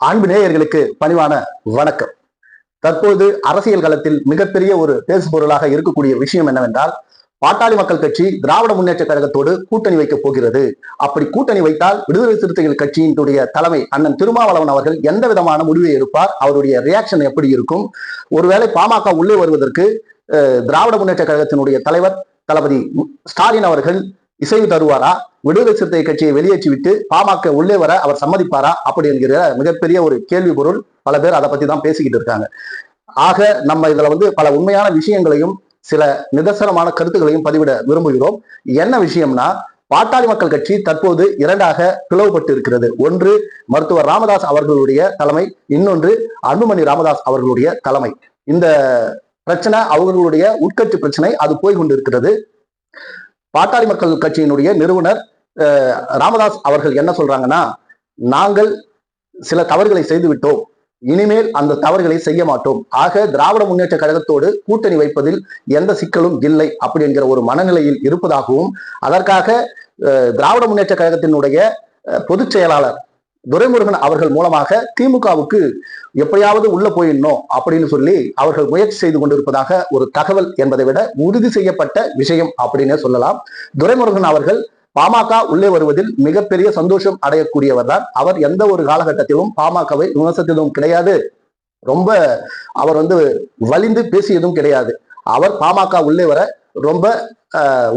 அன்பு நேயர்களுக்கு பணிவான வணக்கம். தற்போது அரசியல் களத்தில் மிகப்பெரிய ஒரு பேசுபொருளாக இருக்கக்கூடிய விஷயம் என்னவென்றால், பாட்டாளி மக்கள் கட்சி திராவிட முன்னேற்ற கழகத்தோடு கூட்டணி வைக்கப் போகிறது. அப்படி கூட்டணி வைத்தால் விடுதலை சிறுத்தைகள் கட்சியினுடைய தலைமை அண்ணன் திருமாவளவன் அவர்கள் எந்த விதமான முடிவை எடுப்பார்? அவருடைய ரியாக்ஷன் எப்படி இருக்கும்? ஒருவேளை பாமக உள்ளே வருவதற்கு திராவிட முன்னேற்ற கழகத்தினுடைய தலைவர் தளபதி ஸ்டாலின் அவர்கள் இசைவு தருவாரா? விடுதலை சிறுத்தை கட்சியை வெளியேற்றி விட்டு பாமக உள்ளே வர அவர் சம்மதிப்பாரா? அப்படி என்கிற மிகப்பெரிய ஒரு கேள்வி பொருள். பல பேர் அதை பத்தி தான் பேசிக்கிட்டு இருக்காங்க. ஆக நம்ம இதுல பல உண்மையான விஷயங்களையும் சில நிதர்சனமான கருத்துக்களையும் பதிவிட விரும்புகிறோம். என்ன விஷயம்னா, பாட்டாளி மக்கள் கட்சி தற்போது இரண்டாக பிளவுபட்டு இருக்கிறது. ஒன்று மருத்துவர் ராமதாஸ் அவர்களுடைய தலைமை, இன்னொன்று அன்புமணி ராமதாஸ் அவர்களுடைய தலைமை. இந்த பிரச்சனை அவர்களுடைய உட்கட்சி பிரச்சனை, அது போய் கொண்டிருக்கிறது. பாட்டாளி மக்கள் கட்சியினுடைய நிறுவனர் ராமதாஸ் அவர்கள் என்ன சொல்றாங்கன்னா, நாங்கள் சில தவறுகளை செய்து விட்டோம், இனிமேல் அந்த தவறுகளை செய்ய மாட்டோம். ஆக திராவிட முன்னேற்ற கழகத்தோடு கூட்டணி வைப்பதில் எந்த சிக்கலும் இல்லை அப்படி என்கிற ஒரு மனநிலையில் இருப்பதாகவும், அதற்காக திராவிட முன்னேற்ற கழகத்தினுடைய பொதுச் செயலாளர் துரைமுருகன் அவர்கள் மூலமாக திமுகவுக்கு எப்படியாவது உள்ள போயிடணும் அப்படின்னு சொல்லி அவர்கள் முயற்சி செய்து கொண்டிருப்பதாக ஒரு தகவல் என்பதை விட உறுதி செய்யப்பட்ட விஷயம் அப்படின்னு சொல்லலாம். துரைமுருகன் அவர்கள் பாமக உள்ளே வருவதில் மிகப்பெரிய சந்தோஷம் அடையக்கூடியவர் தான். அவர் எந்த ஒரு காலகட்டத்திலும் பாமகவை விமர்சித்ததும் கிடையாது, ரொம்ப அவர் வலிந்து பேசியதும் கிடையாது. அவர் பாமக உள்ளே வர ரொம்ப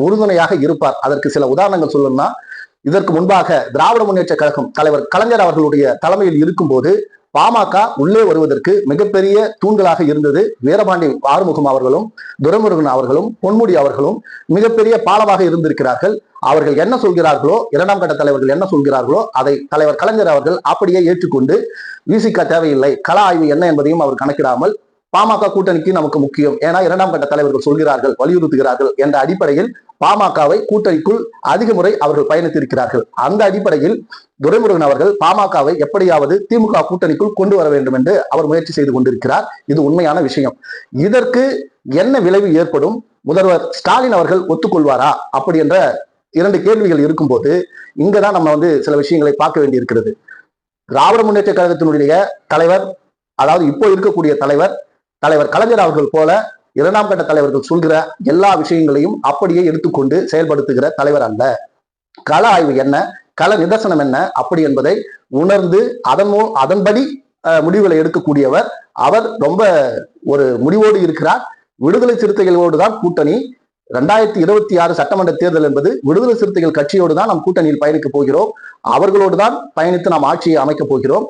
உறுதுணையாக இருப்பார். அதற்கு சில உதாரணங்கள் சொல்லணும்னா, இதற்கு முன்பாக திராவிட முன்னேற்ற கழகம் தலைவர் கலைஞர் அவர்களுடைய தலைமையில் இருக்கும்போது பாமக உள்ளே வருவதற்கு மிகப்பெரிய தூண்களாக இருந்தது வீரபாண்டி ஆறுமுகம் அவர்களும் துரைமுருகன் அவர்களும் பொன்முடி அவர்களும் மிகப்பெரிய பாலமாக இருந்திருக்கிறார்கள். அவர்கள் என்ன சொல்கிறார்களோ, இரண்டாம் கட்ட தலைவர்கள் என்ன சொல்கிறார்களோ, அதை தலைவர் கலைஞர் அவர்கள் அப்படியே ஏற்றுக்கொண்டு விசிக தேவையில்லை, கள ஆய்வு என்ன என்பதையும் அவர் கணக்கிடாமல் பாமக கூட்டணிக்கு நமக்கு முக்கியம், ஏன்னா இரண்டாம் கட்ட தலைவர்கள் சொல்கிறார்கள், வலியுறுத்துகிறார்கள் என்ற அடிப்படையில் பாமகவை கூட்டணிக்குள் அதிக முறை அவர்கள் பயணித்திருக்கிறார்கள். அந்த அடிப்படையில் துரைமுருகன் அவர்கள் பாமகவை எப்படியாவது திமுக கூட்டணிக்குள் கொண்டு வர வேண்டும் என்று அவர் முயற்சி செய்து கொண்டிருக்கிறார். இது உண்மையான விஷயம். இதற்கு என்ன விளைவு ஏற்படும்? முதல்வர் ஸ்டாலின் அவர்கள் ஒத்துக்கொள்வாரா? அப்படி என்ற இரண்டு கேள்விகள் இருக்கும்போது இங்கதான் நம்ம சில விஷயங்களை பார்க்க வேண்டியிருக்கிறது. திராவிட முன்னேற்ற கழகத்தினுடைய தலைவர், அதாவது இப்போ இருக்கக்கூடிய தலைவர் கலைஞர் அவர்கள் போல இரண்டாம் கட்ட தலைவர்கள் சொல்கிற எல்லா விஷயங்களையும் அப்படியே எடுத்துக்கொண்டு செயல்படுத்துகிற தலைவர் அல்ல. கள ஆய்வு என்ன, கள நிதர்சனம் என்ன அப்படி என்பதை உணர்ந்து அதன்படி முடிவுகளை எடுக்கக்கூடியவர். அவர் ரொம்ப ஒரு முடிவோடு இருக்கிறார். விடுதலை சிறுத்தைகளோடு தான் கூட்டணி. 2026 சட்டமன்ற தேர்தல் என்பது விடுதலை சிறுத்தைகள் கட்சியோடு தான் நாம் கூட்டணியில் பயணிக்க போகிறோம். அவர்களோடு தான் பயணித்து நாம் ஆட்சியை அமைக்கப் போகிறோம்.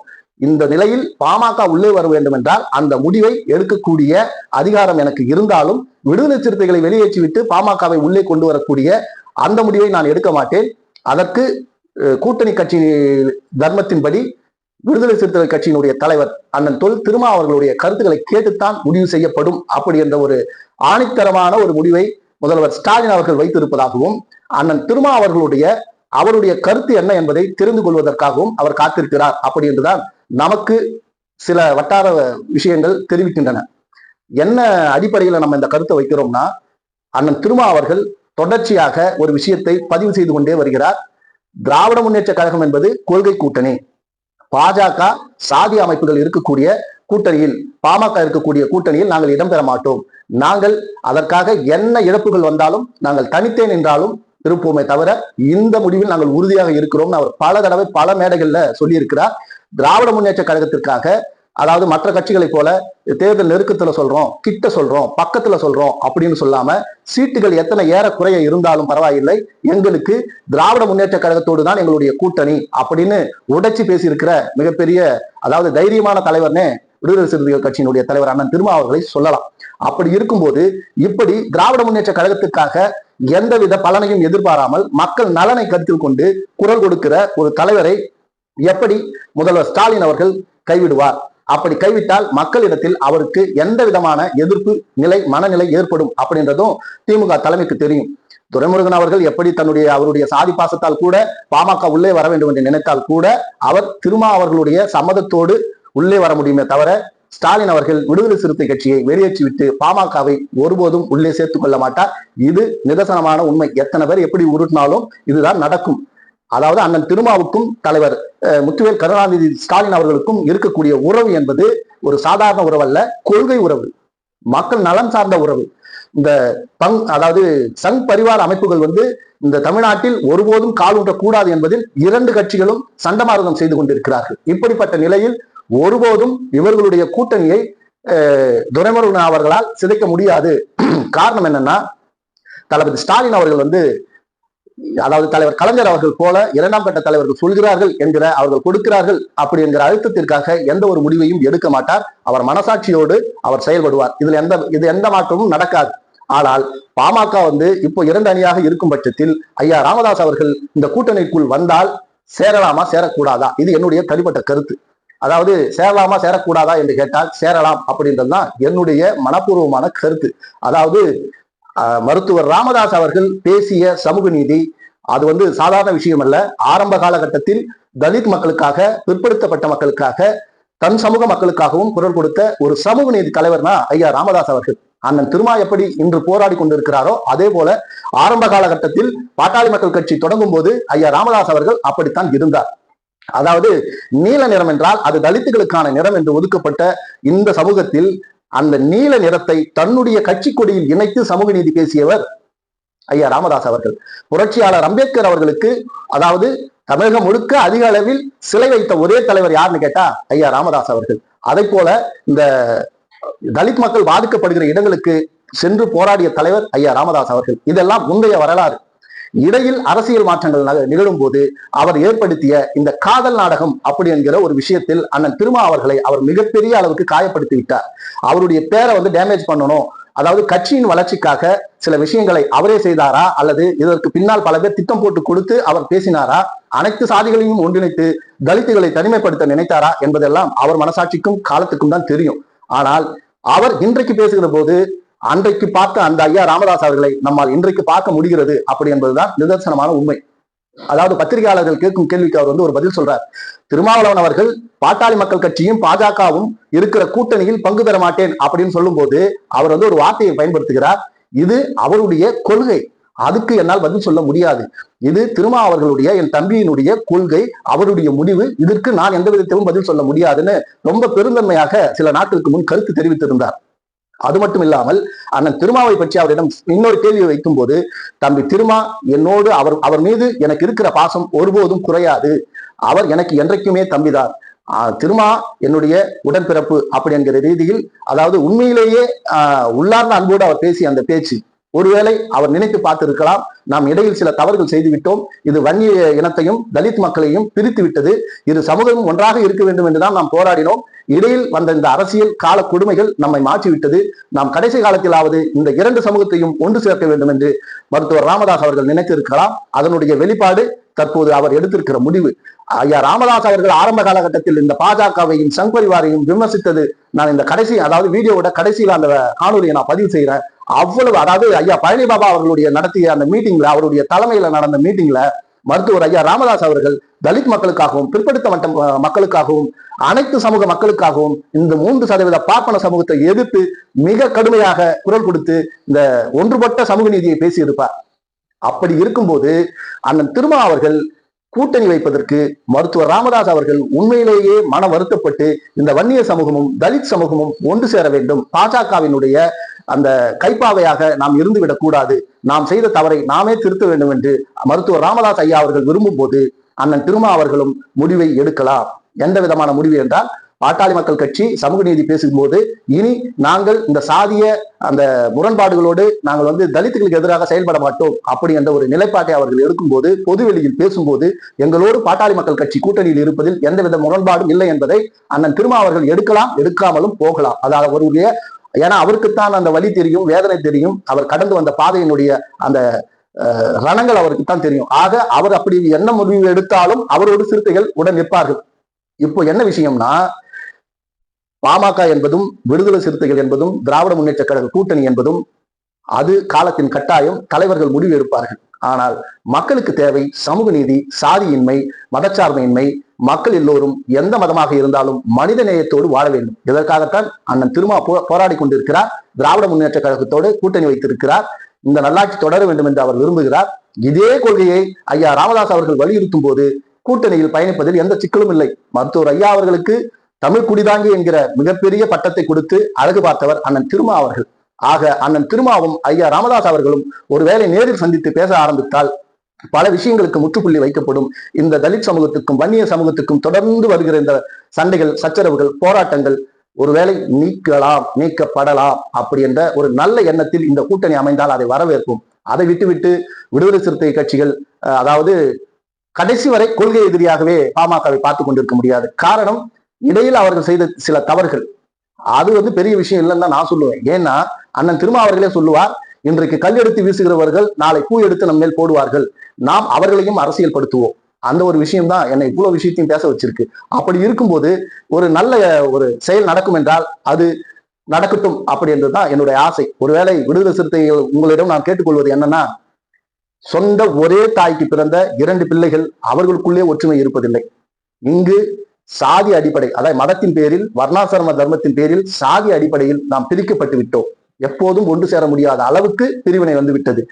இந்த நிலையில் பாமக உள்ளே வர வேண்டும் என்றால் அந்த முடிவை எடுக்கக்கூடிய அதிகாரம் எனக்கு இருந்தாலும், விடுதலை சிறுத்தைகளை வெளியேற்றிவிட்டு பாமகவை உள்ளே கொண்டு வரக்கூடிய அந்த முடிவை நான் எடுக்க மாட்டேன். அதற்கு கூட்டணி கட்சி தர்மத்தின்படி விடுதலை சிறுத்தைகள் கட்சியினுடைய தலைவர் அண்ணன் தொல் திருமா அவர்களுடைய கருத்துக்களை கேட்டுத்தான் முடிவு செய்யப்படும் அப்படி என்ற ஒரு ஆணித்தரமான ஒரு முடிவை முதல்வர் ஸ்டாலின் அவர்கள் வைத்திருப்பதாகவும், அண்ணன் திருமா அவருடைய கருத்து என்ன என்பதை தெரிந்து கொள்வதற்காகவும் அவர் காத்திருக்கிறார் அப்படி என்றுதான் நமக்கு சில வட்டார விஷயங்கள் தெரிவிக்கின்றன. என்ன அடிப்படையில் நம்ம இந்த கருத்தை வைக்கிறோம்னா, அண்ணன் திருமா அவர்கள் தொடர்ச்சியாக ஒரு விஷயத்தை பதிவு செய்து கொண்டே வருகிறார். திராவிட முன்னேற்ற கழகம் என்பது கொள்கை கூட்டணி. பாஜக சாதி அமைப்புகள் இருக்கக்கூடிய கூட்டணியில், பாமக இருக்கக்கூடிய கூட்டணியில் நாங்கள் இடம்பெற மாட்டோம். நாங்கள் அதற்காக என்ன இழப்புகள் வந்தாலும் நாங்கள் தனித்தே நின்றாலும் இருப்போமே தவிர இந்த முடிவில் நாங்கள் உறுதியாக இருக்கிறோம் அவர் பல தடவை பல மேடைகள்ல சொல்லியிருக்கிறார். திராவிட முன்னேற்ற கழகத்திற்காக, அதாவது மற்ற கட்சிகளை போல தேர்தல் நெருக்கத்துல சொல்றோம், கிட்ட சொல்றோம், பக்கத்துல சொல்றோம் அப்படின்னு சொல்லாம, சீட்டுகள் எத்தனை ஏறக்குறைய இருந்தாலும் பரவாயில்லை, எங்களுக்கு திராவிட முன்னேற்ற கழகத்தோடு தான் எங்களுடைய கூட்டணி அப்படின்னு உடைச்சி பேசியிருக்கிற மிகப்பெரிய, அதாவது தைரியமான தலைவர்னே விடுதலை சிறுத்தைகள் கட்சியினுடைய தலைவர் அண்ணன் திருமா அவர்களை சொல்லலாம். அப்படி இருக்கும்போது இப்படி திராவிட முன்னேற்ற கழகத்துக்காக எந்தவித பலனையும் எதிர்பாராமல் மக்கள் நலனை கருத்தில் கொண்டு குரல் கொடுக்கிற ஒரு தலைவரை எப்படி முதல்வர் ஸ்டாலின் அவர்கள் கைவிடுவார்? அப்படி கைவிட்டால் மக்களிடத்தில் அவருக்கு எந்த விதமான எதிர்ப்பு நிலை, மனநிலை ஏற்படும் அப்படின்றதும் திமுக தலைமைக்கு தெரியும். துரைமுருகன் அவர்கள் எப்படி அவருடைய சாதி பாசத்தால் கூட பாமக உள்ளே வர வேண்டும் என்று நினைத்தால் கூட அவர் திருமா அவர்களுடைய சம்மதத்தோடு உள்ளே வர முடியுமே தவிர, ஸ்டாலின் அவர்கள் விடுதலை சிறுத்தை கட்சியை வெளியேற்றிவிட்டு பாமகவை ஒருபோதும் உள்ளே சேர்த்துக் கொள்ள மாட்டார். இது நிதர்சனமான உண்மை. எத்தனை பேர் எப்படி உருட்டினாலும் இதுதான் நடக்கும். அதாவது அண்ணன் திருமாவுக்கும் தலைவர் முத்துவேல் கருணாநிதி ஸ்டாலின் அவர்களுக்கும் இருக்கக்கூடிய உறவு என்பது ஒரு சாதாரண உறவு அல்ல, கொள்கை உறவு, மக்கள் நலன் சார்ந்த உறவு. இந்த அதாவது சங் பரிவார அமைப்புகள் இந்த தமிழ்நாட்டில் ஒருபோதும் கால் ஊன்றக்கூடாது என்பதில் இரண்டு கட்சிகளும் சண்டமாரதம் செய்து கொண்டிருக்கிறார்கள். இப்படிப்பட்ட நிலையில் ஒருபோதும் இவர்களுடைய கூட்டணியை துரைமுருகன் அவர்களால் சிதைக்க முடியாது. காரணம் என்னன்னா, தளபதி ஸ்டாலின் அவர்கள் அதாவது தலைவர் கலைஞர் அவர்கள் போல இரண்டாம் கட்ட தலைவர்கள் சொல்கிறார்கள் என்கிற, அவர்கள் கொடுக்கிறார்கள் அப்படி என்கிற அழுத்தத்திற்காக எந்த ஒரு முடிவையும் எடுக்க மாட்டார். அவர் மனசாட்சியோடு அவர் செயல்படுவார். இது எந்த மாற்றமும் நடக்காது. ஆனால் பாமக இப்போ இரண்டு அணியாக இருக்கும் பட்சத்தில் ஐயா ராமதாஸ் அவர்கள் இந்த கூட்டணிக்குள் வந்தால் சேரலாமா சேரக்கூடாதா, இது என்னுடைய தனிப்பட்ட கருத்து. அதாவது சேரலாமா சேரக்கூடாதா என்று கேட்டால் சேரலாம் அப்படின்றதுதான் என்னுடைய மனப்பூர்வமான கருத்து. அதாவது மருத்துவர் ராமதாஸ் அவர்கள் பேசிய சமூக நீதி அது சாதாரண விஷயம் அல்ல. ஆரம்ப காலகட்டத்தில் தலித் மக்களுக்காக, பிற்படுத்தப்பட்ட மக்களுக்காக, தன் சமூக மக்களுக்காகவும் குரல் கொடுத்த ஒரு சமூக நீதி தலைவர்னா ஐயா ராமதாஸ் அவர்கள். அண்ணன் திருமா எப்படி இன்று போராடி கொண்டிருக்கிறாரோ அதே போல ஆரம்ப காலகட்டத்தில் பாட்டாளி மக்கள் கட்சி தொடங்கும் போது ஐயா ராமதாஸ் அவர்கள் அப்படித்தான் இருந்தார். அதாவது நீல நிறம் என்றால் அது தலித்துகளுக்கான நிறம் என்று ஒதுக்கப்பட்ட இந்த சமூகத்தில் அந்த நீல நிறத்தை தன்னுடைய கட்சி கொடியில் இணைத்து சமூக நீதி பேசியவர் ஐயா ராமதாஸ் அவர்கள். புரட்சியாளர் அம்பேத்கர் அவர்களுக்கு, அதாவது தமிழகம் முழுக்க அதிக அளவில் சிலை வைத்த ஒரே தலைவர் யாருன்னு கேட்டா ஐயா ராமதாஸ் அவர்கள். அதை போல இந்த தலித் மக்கள் பாதிக்கப்படுகிற இடங்களுக்கு சென்று போராடிய தலைவர் ஐயா ராமதாஸ் அவர்கள். இதெல்லாம் முந்தைய வரலாறு. இடையில் அரசியல் மாற்றங்கள் நிகழும் போது அவர் ஏற்படுத்திய இந்த காதல் நாடகம் அப்படி என்கிற ஒரு விஷயத்தில் அண்ணன் திருமா அவர்களை அவர் மிகப்பெரிய அளவுக்கு காயப்படுத்தி விட்டார். அவருடைய பேரை டேமேஜ் பண்ணணும், அதாவது கட்சியின் வளர்ச்சிக்காக சில விஷயங்களை அவரே செய்தாரா, அல்லது இதற்கு பின்னால் பல பேர் திட்டம் போட்டு கொடுத்து அவர் பேசினாரா, அனைத்து சாதிகளையும் ஒன்றிணைத்து தலித்துகளை தனிமைப்படுத்த நினைத்தாரா என்பதெல்லாம் அவர் மனசாட்சிக்கும் காலத்துக்கும் தான் தெரியும். ஆனால் அவர் இன்றைக்கு பேசுகிற போது அன்றைக்கு பார்த்த அந்த ஐயா ராமதாஸ் அவர்களை நம்மால் இன்றைக்கு பார்க்க முடிகிறது அப்படி என்பதுதான் நிதர்சனமான உண்மை. அதாவது பத்திரிகையாளர்கள் கேட்கும் கேள்விக்கு அவர் ஒரு பதில் சொல்றார். திருமாவளவன் அவர்கள் பாட்டாளி மக்கள் கட்சியும் பாஜகவும் இருக்கிற கூட்டணியில் பங்கு பெற மாட்டேன் அப்படின்னு சொல்லும் போது அவர் ஒரு வார்த்தையை பயன்படுத்துகிறார். இது அவருடைய கொள்கை, அதுக்கு என்னால் பதில் சொல்ல முடியாது. இது திருமா அவர்களுடைய, என் தம்பியினுடைய கொள்கை, அவருடைய முடிவு, இதற்கு நான் எந்த விதத்திலும் பதில் சொல்ல முடியாதுன்னு ரொம்ப பெருந்தன்மையாக சில நாட்களுக்கு முன் கருத்து தெரிவித்திருந்தார். அது மட்டும் இல்லாமல் அண்ணன் திருமாவை பற்றி அவரிடம் இன்னொரு கேள்வியை வைக்கும் போது, தம்பி திருமா என்னோடு அவர் மீது எனக்கு இருக்கிற பாசம் ஒருபோதும் குறையாது, அவர் எனக்கு என்றைக்குமே தம்பிதான், திருமா என்னுடைய உடன்பிறப்பு அப்படி என்கிற ரீதியில், அதாவது உண்மையிலேயே உள்ளார்ந்த அன்போடு அவர் பேசிய அந்த பேச்சு, ஒருவேளை அவர் நினைத்து பார்த்திருக்கலாம், நாம் இடையில் சில தவறுகள் செய்து விட்டோம், இது வன்னிய இனத்தையும் தலித் மக்களையும் பிரித்து விட்டது, இரு சமூகமும் ஒன்றாக இருக்க வேண்டும் என்றுதான் நாம் போராடினோம், இடையில் வந்த இந்த அரசியல் கால கொடுமைகள் நம்மை மாற்றிவிட்டது, நாம் கடைசி காலத்திலாவது இந்த இரண்டு சமூகத்தையும் ஒன்று சேர்க்க வேண்டும் என்று மருத்துவர் ராமதாஸ் அவர்கள் நினைத்திருக்கலாம். அதனுடைய வெளிப்பாடு தற்போது அவர் எடுத்திருக்கிற முடிவு. ஐயா ராமதாஸ் அவர்கள் ஆரம்ப காலகட்டத்தில் இந்த பாஜகவையும் சங் பரிவாரையும் விமர்சித்தது நான் இந்த கடைசி, அதாவது வீடியோவோட கடைசியில் அந்த காணொலியை நான் பதிவு செய்யறேன். அவ்வளவு, அதாவது ஐயா பழனி பாபா அவர்களுடைய நடத்திய அந்த மீட்டிங்ல, அவருடைய தலைமையில நடந்த மீட்டிங்ல மருத்துவர் ஐயா ராமதாஸ் அவர்கள் தலித் மக்களுக்காகவும், பிற்படுத்தப்பட்ட மக்களுக்காகவும், அனைத்து சமூக மக்களுக்காகவும், இந்த 3% பார்ப்பன சமூகத்தை எதிர்த்து மிக கடுமையாக குரல் கொடுத்து இந்த ஒன்றுபட்ட சமூக நீதியை பேசியிருப்பார். அப்படி இருக்கும்போது அண்ணன் திருமா அவர்கள் கூட்டணி வைப்பதற்கு மருத்துவர் ராமதாஸ் அவர்கள் உண்மையிலேயே மன வருத்தப்பட்டு இந்த வன்னிய சமூகமும் தலித் சமூகமும் ஒன்று சேர வேண்டும், பாஜகவினுடைய அந்த கைப்பாவையாக நாம் இருந்துவிடக் கூடாது, நாம் செய்த தவறை நாமே திருத்த வேண்டும் என்று மருத்துவர் ராமதாஸ் ஐயா அவர்கள் விரும்பும் போது அண்ணன் திருமா அவர்களும் முடிவை எடுக்கலாம். எந்த விதமான முடிவு என்றால், பாட்டாளி மக்கள் கட்சி சமூக நீதி பேசும்போது இனி நாங்கள் இந்த சாதிய அந்த முரண்பாடுகளோடு நாங்கள் தலித்துகளுக்கு எதிராக செயல்பட மாட்டோம் அப்படி என்ற ஒரு நிலைப்பாட்டை அவர்கள் எடுக்கும்போது, பொதுவெளியில் பேசும்போது எங்களோடு பாட்டாளி மக்கள் கட்சி கூட்டணியில் இருப்பதில் எந்தவித முரண்பாடும் இல்லை என்பதை அண்ணன் திருமா அவர்கள் எடுக்கலாம், எடுக்காமலும் போகலாம். அதாவது அவருடைய, ஏன்னா அவருக்குத்தான் அந்த வலி தெரியும், வேதனை தெரியும், அவர் கடந்து வந்த பாதையினுடைய அந்த ரணங்கள் அவருக்கு தான் தெரியும். ஆக அவர் அப்படி என்ன முடிவு எடுத்தாலும் அவரோடு சிறுத்தைகள் உடன் நிற்பார்கள். இப்போ என்ன விஷயம்னா, பாமக என்பதும் விடுதலை சிறுத்தைகள் என்பதும் திராவிட முன்னேற்ற கழக கூட்டணி என்பதும் அது காலத்தின் கட்டாயம், தலைவர்கள் முடிவு எடுப்பார்கள். ஆனால் மக்களுக்கு தேவை சமூக நீதி, சாதியின்மை, மதச்சார்பின்மை, மக்கள் எல்லோரும் எந்த மதமாக இருந்தாலும் மனித நேயத்தோடு வாழ வேண்டும். இதற்காகத்தான் அண்ணன் திருமா போராடி கொண்டிருக்கிறார். திராவிட முன்னேற்ற கழகத்தோடு கூட்டணி வைத்திருக்கிறார். இந்த நல்லாட்சி தொடர வேண்டும் என்று அவர் விரும்புகிறார். இதே கொள்கையை ஐயா ராமதாஸ் அவர்கள் வலியுறுத்தும் போது கூட்டணியில் பயணிப்பதில் எந்த சிக்கலும் இல்லை. மருத்துவர் ஐயா அவர்களுக்கு தமிழ் குடிதாங்கி என்கிற மிகப்பெரிய பட்டத்தை கொடுத்து அழகு பார்த்தவர் அண்ணன் திருமா அவர்கள். ஆக அண்ணன் திருமாவும் ஐயா ராமதாஸ் அவர்களும் ஒருவேளை நேரில் சந்தித்து பேச ஆரம்பித்தால் பல விஷயங்களுக்கு முற்றுப்புள்ளி வைக்கப்படும். இந்த தலித் சமூகத்துக்கும் வன்னிய சமூகத்துக்கும் தொடர்ந்து வருகிற இந்த சண்டைகள், சச்சரவுகள், போராட்டங்கள் ஒருவேளை நீக்கப்படலாம் அப்படி என்ற ஒரு நல்ல எண்ணத்தில் இந்த கூட்டணி அமைந்தால் அதை வரவேற்போம். அதை விட்டுவிட்டு விடுதலை சிறுத்தை கட்சிகள் அதாவது கடைசி வரை கொள்கை எதிரியாகவே பாமகவை பார்த்து கொண்டிருக்க முடியாது. காரணம், இடையில் அவர்கள் செய்த சில தவறுகள் அது பெரிய விஷயம் இல்லைன்னு தான் நான் சொல்லுவேன். ஏன்னா அண்ணன் திருமா அவர்களே சொல்லுவார், இன்றைக்கு கல் எடுத்து வீசுகிறவர்கள் நாளை பூ எடுத்து நம்ம மேல் போடுவார்கள், நாம் அவர்களையும் அரசியல் படுத்துவோம். அந்த ஒரு விஷயம் தான் என்னை இவ்வளவு விஷயத்தையும் பேச வச்சிருக்கு. அப்படி இருக்கும்போது ஒரு நல்ல ஒரு செயல் நடக்கும் என்றால் அது நடக்கட்டும் அப்படி என்றுதான் என்னுடைய ஆசை. ஒருவேளை விடுதலை சிறுத்தைகள் உங்களிடம் நான் கேட்டுக்கொள்வது என்னன்னா, சொந்த ஒரே தாய்க்கு பிறந்த 2 பிள்ளைகள் அவர்களுக்குள்ளே ஒற்றுமை இருப்பதில்லை. இங்கு சாதி அடிப்படை, அதாவது மதத்தின் பேரில், வர்ணாசிரம தர்மத்தின் பேரில் சாதி அடிப்படையில் நாம் பிரிக்கப்பட்டு விட்டோம். எப்போதும் ஒன்று சேர முடியாத அளவுக்கு பிரிவினை வந்து விட்டது.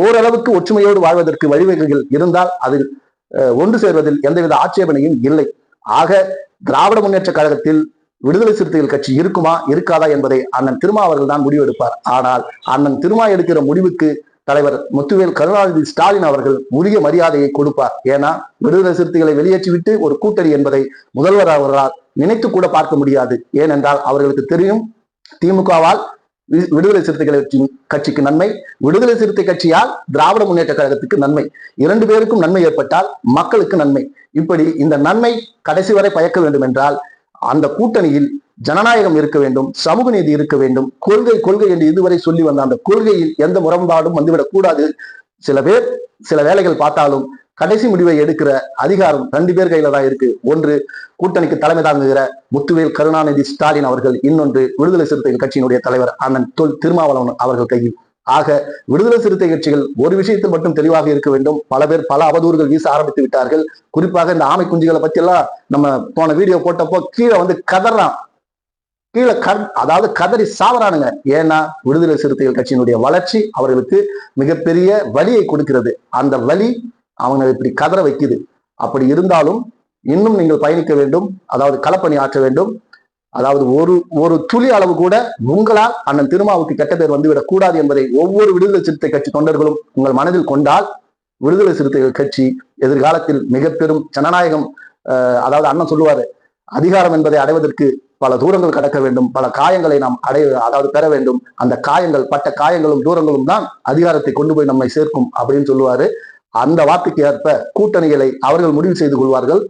ஓரளவுக்கு ஒற்றுமையோடு வாழ்வதற்கு வழிவகைகள் இருந்தால் அதில் ஒன்று சேர்வதில் எந்தவித ஆட்சேபனையும் இல்லை. ஆக திராவிட முன்னேற்ற கழகத்தில் விடுதலை சிறுத்தைகள் கட்சி இருக்குமா இருக்காதா என்பதை அண்ணன் திருமா அவர்கள் தான் முடிவெடுப்பார். ஆனால் அண்ணன் திருமா எடுக்கிற முடிவுக்கு தலைவர் முத்துவேல் கருணாநிதி ஸ்டாலின் அவர்கள் உரிய மரியாதையை கொடுப்பார். ஏன்னா விடுதலை சிறுத்தைகளை வெளியேற்றிவிட்டு ஒரு கூட்டணி என்பதை முதல்வர் அவர்களால் நினைத்து கூட பார்க்க முடியாது. ஏனென்றால் அவர்களுக்கு தெரியும், திமுகவால் விடுதலை சிறுத்தைகள் கட்சிக்கு நன்மை, விடுதலை சிறுத்தை கட்சியால் திராவிட முன்னேற்ற கழகத்துக்கு நன்மை. 2 பேருக்கும் நன்மை ஏற்பட்டால் மக்களுக்கு நன்மை. இப்படி இந்த நன்மை கடைசி வரை பயக்க வேண்டும் என்றால் அந்த கூட்டணியில் ஜனநாயகம் இருக்க வேண்டும், சமூக நீதி இருக்க வேண்டும். கொள்கை என்று இதுவரை சொல்லி வந்த அந்த கொள்கையில் எந்த முரண்பாடும் வந்துவிடக் கூடாது. சில பேர் சில வேலைகள் பார்த்தாலும் கடைசி முடிவை எடுக்கிற அதிகாரம் 2 பேர் கையில தான் இருக்கு. ஒன்று கூட்டணிக்கு தலைமை தாங்குகிற முத்துவேல் கருணாநிதி ஸ்டாலின் அவர்கள், இன்னொன்று விடுதலை சிறுத்தைகள் கட்சியினுடைய தலைவர் அண்ணன் திருமாவளவன் அவர்கள் கையில். ஆக விடுதலை சிறுத்தை கட்சிகள் ஒரு விஷயத்தில் மட்டும் தெளிவாக இருக்க வேண்டும். பல பேர் பல அவதூறுகள் வீச ஆரம்பித்து விட்டார்கள். குறிப்பாக இந்த ஆமை குஞ்சுகளை பத்தி எல்லாம் நம்ம போன வீடியோ போட்டப்போ கீழே கதறான், அதாவது கதறி சாவறானுங்க. ஏன்னா விடுதலை சிறுத்தைகள் கட்சியினுடைய வளர்ச்சி அவர்களுக்கு மிகப்பெரிய வலியை கொடுக்கிறது. அந்த வலி அவங்க இப்படி கதற வைக்குது. அப்படி இருந்தாலும் இன்னும் நீங்கள் பயணிக்க வேண்டும், அதாவது களப்பணி ஆற்ற வேண்டும். அதாவது ஒரு துளி அளவு கூட உங்களால் அண்ணன் திருமாவுக்கு கெட்ட பேர் வந்துவிடக் கூடாது என்பதை ஒவ்வொரு விடுதலை சிறுத்தை கட்சி தொண்டர்களும் உங்கள் மனதில் கொண்டால் விடுதலை சிறுத்தைகள் கட்சி எதிர்காலத்தில் மிக பெரும் ஜனநாயகம், அதாவது அண்ணன் சொல்லுவாரு, அதிகாரம் என்பதை அடைவதற்கு பல தூரங்கள் கடக்க வேண்டும், பல காயங்களை நாம் அதாவது பெற வேண்டும். அந்த காயங்கள், பட்ட காயங்களும் தூரங்களும் தான் அதிகாரத்தை கொண்டு போய் நம்மை சேர்க்கும் அப்படின்னு சொல்லுவாரு. அந்த வார்த்தைக்கு ஏற்ப கூட்டணிகளை அவர்கள் முடிவு செய்து கொள்வார்கள்.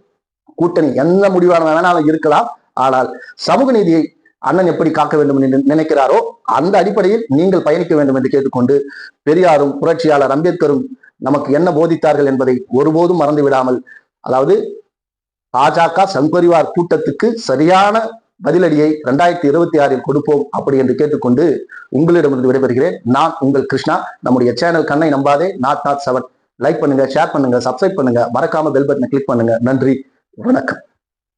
கூட்டணி எந்த முடிவான வேணாலும் இருக்கலாம். ஆனால் சமூக நீதியை அண்ணன் எப்படி காக்க வேண்டும் என்று நினைக்கிறாரோ அந்த அடிப்படையில் நீங்கள் பயணிக்க வேண்டும் என்று கேட்டுக்கொண்டு, பெரியாரும் புரட்சியாளர் அம்பேத்கரும் நமக்கு என்ன போதித்தார்கள் என்பதை ஒருபோதும் மறந்து விடாமல், அதாவது பாஜக சங்பரிவார் கூட்டத்துக்கு சரியான பதிலடியை 2026 கொடுப்போம் அப்படி என்று கேட்டுக்கொண்டு உங்களிடமிருந்து விடைபெறுகிறேன். நான் உங்கள் கிருஷ்ணா. நம்முடைய சேனல் கண்ணை நம்பாதே not 7 லைக் பண்ணுங்க, ஷேர் பண்ணுங்க, சப்ஸ்கிரைப் பண்ணுங்க, மறக்காம பெல் பட்டனை கிளிக் பண்ணுங்க. நன்றி, வணக்கம்.